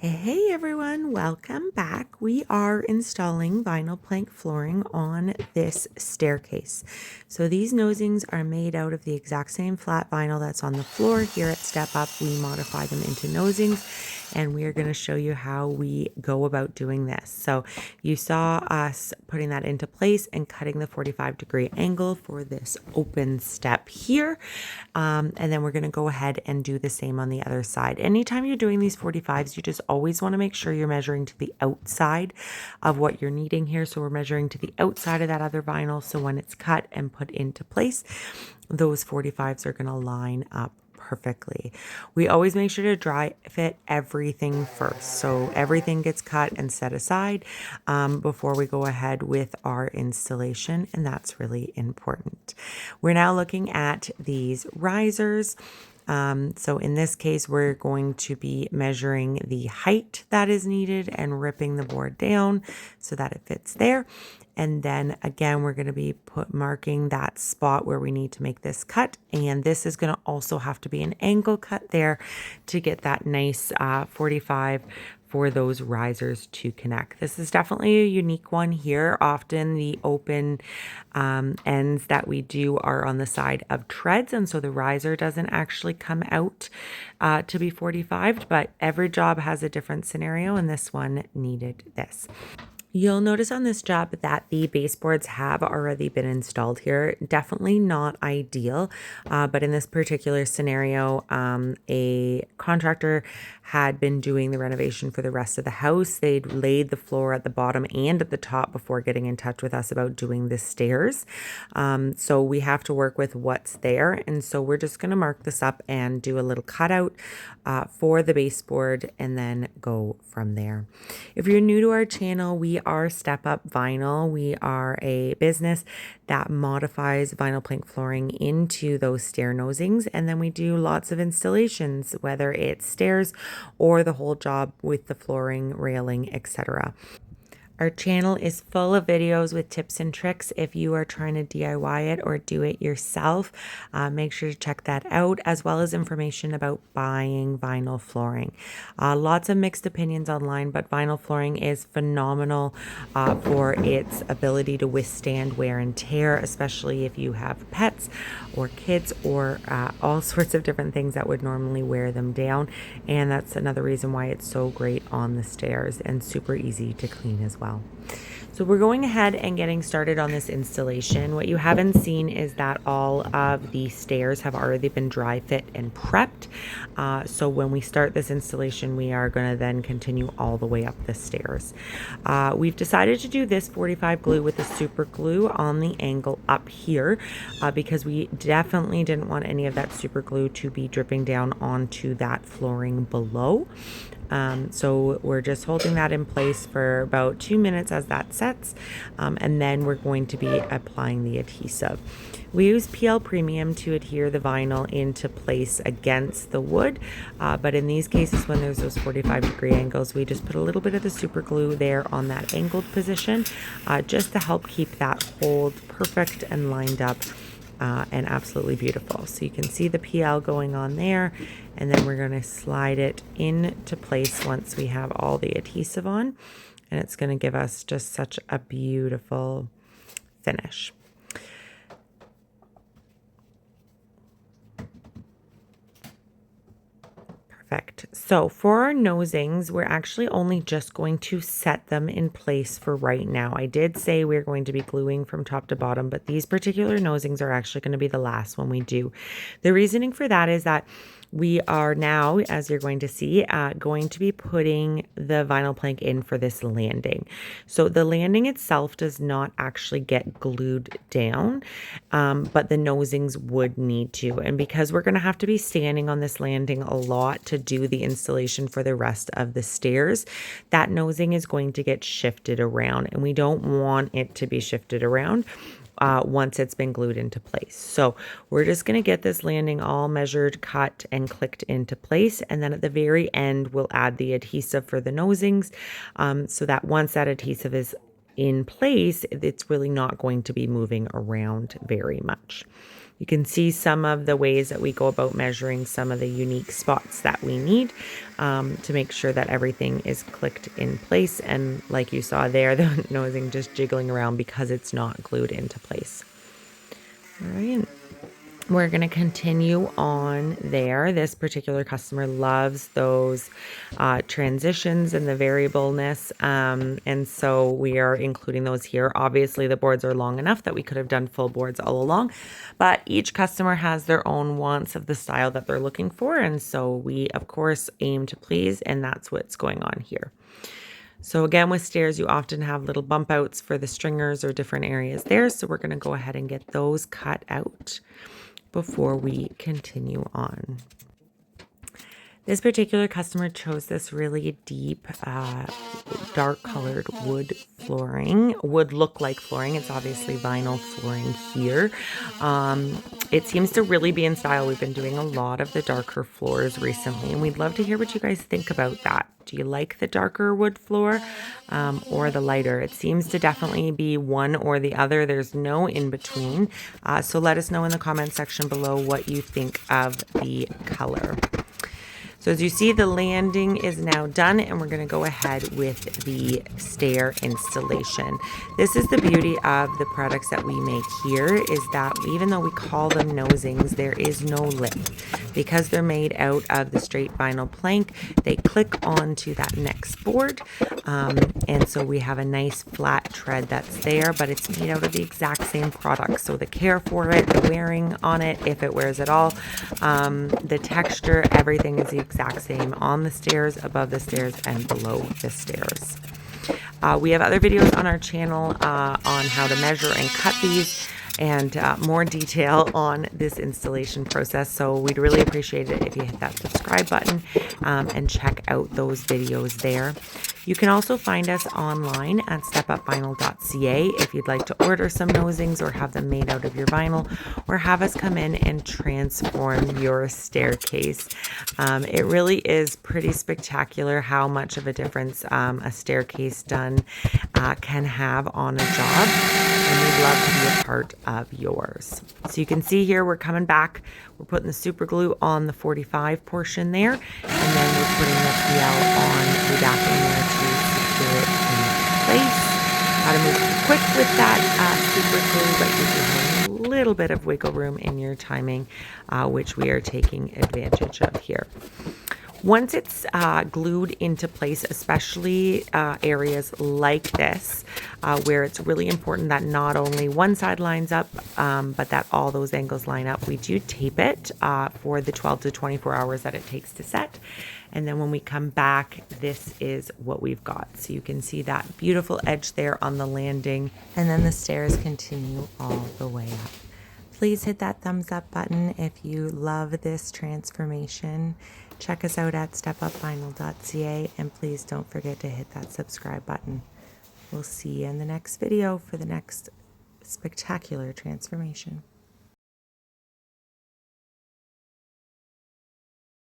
Hey everyone, welcome back. We are installing vinyl plank flooring on this staircase. So these nosings are made out of the exact same flat vinyl that's on the floor. Here at Step Up, we modify them into nosings, and we are going to show you how we go about doing this. So you saw us putting that into place and cutting the 45-degree angle for this open step here. And then we're going to go ahead and do the same on the other side. Anytime you're doing these 45s, you just always want to make sure you're measuring to the outside of what you're needing here. So we're measuring to the outside of that other vinyl. So when it's cut and put into place, those 45s are going to line up perfectly. We always make sure to dry fit everything first. So everything gets cut and set aside before we go ahead with our installation. And that's really important. We're now looking at these risers. So in this case, we're going to be measuring the height that is needed and ripping the board down so that it fits there. And then again, we're going to be marking that spot where we need to make this cut. And this is going to also have to be an angle cut there to get that nice 45 for those risers to connect. This is definitely a unique one here. Often the open ends that we do are on the side of treads, and so the riser doesn't actually come out to be 45'd, but every job has a different scenario, and this one needed this. You'll notice on this job that the baseboards have already been installed here. Definitely not ideal, but in this particular scenario, a contractor had been doing the renovation for the rest of the house. They'd laid the floor at the bottom and at the top before getting in touch with us about doing the stairs. So we have to work with what's there. And so we're just going to mark this up and do a little cutout for the baseboard and then go from there. If you're new to our channel, we are Step Up Vinyl. We are a business that modifies vinyl plank flooring into those stair nosings, and then we do lots of installations, whether it's stairs or the whole job with the flooring, railing, etc. Our channel is full of videos with tips and tricks if you are trying to DIY it or do it yourself. Make sure to check that out, as well as information about buying vinyl flooring. Lots of mixed opinions online, but vinyl flooring is phenomenal for its ability to withstand wear and tear, especially if you have pets or kids or all sorts of different things that would normally wear them down. And that's another reason why it's so great on the stairs and super easy to clean as well. So we're going ahead and getting started on this installation. What you haven't seen is that all of the stairs have already been dry fit and prepped. So when we start this installation, we are going to then continue all the way up the stairs. We've decided to do this 45 glue with the super glue on the angle up here because we definitely didn't want any of that super glue to be dripping down onto that flooring below. So we're just holding that in place for about 2 minutes as that sets, and then we're going to be applying the adhesive. We use PL Premium to adhere the vinyl into place against the wood, but in these cases when there's those 45-degree angles, we just put a little bit of the super glue there on that angled position just to help keep that hold perfect and lined up. And absolutely beautiful. So you can see the PL going on there, and then we're going to slide it into place once we have all the adhesive on, and it's going to give us just such a beautiful finish. Perfect. So for our nosings, we're actually only just going to set them in place for right now. I did say we're going to be gluing from top to bottom, but these particular nosings are actually going to be the last one we do. The reasoning for that is that we are now, as you're going to see, going to be putting the vinyl plank in for this landing. So the landing itself does not actually get glued down, but the nosings would need to. And because we're going to have to be standing on this landing a lot to do the installation for the rest of the stairs, that nosing is going to get shifted around, and we don't want it to be shifted around once it's been glued into place. So we're just going to get this landing all measured, cut, and clicked into place. And then at the very end, we'll add the adhesive for the nosings so that once that adhesive is in place, it's really not going to be moving around very much. You can see some of the ways that we go about measuring some of the unique spots that we need to make sure that everything is clicked in place. And like you saw there, the nosing just jiggling around because it's not glued into place. All right. We're going to continue on there. This particular customer loves those transitions and the variableness. And so we are including those here. Obviously, the boards are long enough that we could have done full boards all along, but each customer has their own wants of the style that they're looking for. And so we, of course, aim to please, and that's what's going on here. So again, with stairs, you often have little bump outs for the stringers or different areas there. So we're going to go ahead and get those cut out before we continue on. This particular customer chose this really deep, dark colored wood flooring. Would look like flooring. It's obviously vinyl flooring here. It seems to really be in style. We've been doing a lot of the darker floors recently, and we'd love to hear what you guys think about that. Do you like the darker wood floor or the lighter? It seems to definitely be one or the other. There's no in between. So let us know in the comment section below what you think of the color. So as you see, the landing is now done, and we're going to go ahead with the stair installation. This is the beauty of the products that we make here, is that even though we call them nosings, there is no lip. Because they're made out of the straight vinyl plank, they click onto that next board, and so we have a nice flat tread that's there, but it's made out of the exact same product. So the care for it, the wearing on it, if it wears at all, the texture, everything is the exact same on the stairs, above the stairs, and below the stairs. We have other videos on our channel on how to measure and cut these, and more detail on this installation process. So we'd really appreciate it if you hit that subscribe button and check out those videos there. You can also find us online at stepupvinyl.ca if you'd like to order some nosings or have them made out of your vinyl, or have us come in and transform your staircase. It really is pretty spectacular how much of a difference a staircase done can have on a job, and we'd love to be a part of yours. So you can see here we're coming back, we're putting the super glue on the 45 portion there, and then we're putting the PL on the backing there to secure it in place. Got to move quick with that super glue, but you can have a little bit of wiggle room in your timing, which we are taking advantage of here. Once it's glued into place, especially areas like this, where it's really important that not only one side lines up, but that all those angles line up, we do tape it for the 12 to 24 hours that it takes to set. And then when we come back, this is what we've got. So you can see that beautiful edge there on the landing, and then the stairs continue all the way up. Please hit that thumbs up button if you love this transformation. Check us out at stepupvinyl.ca, and please don't forget to hit that subscribe button. We'll see you in the next video for the next spectacular transformation.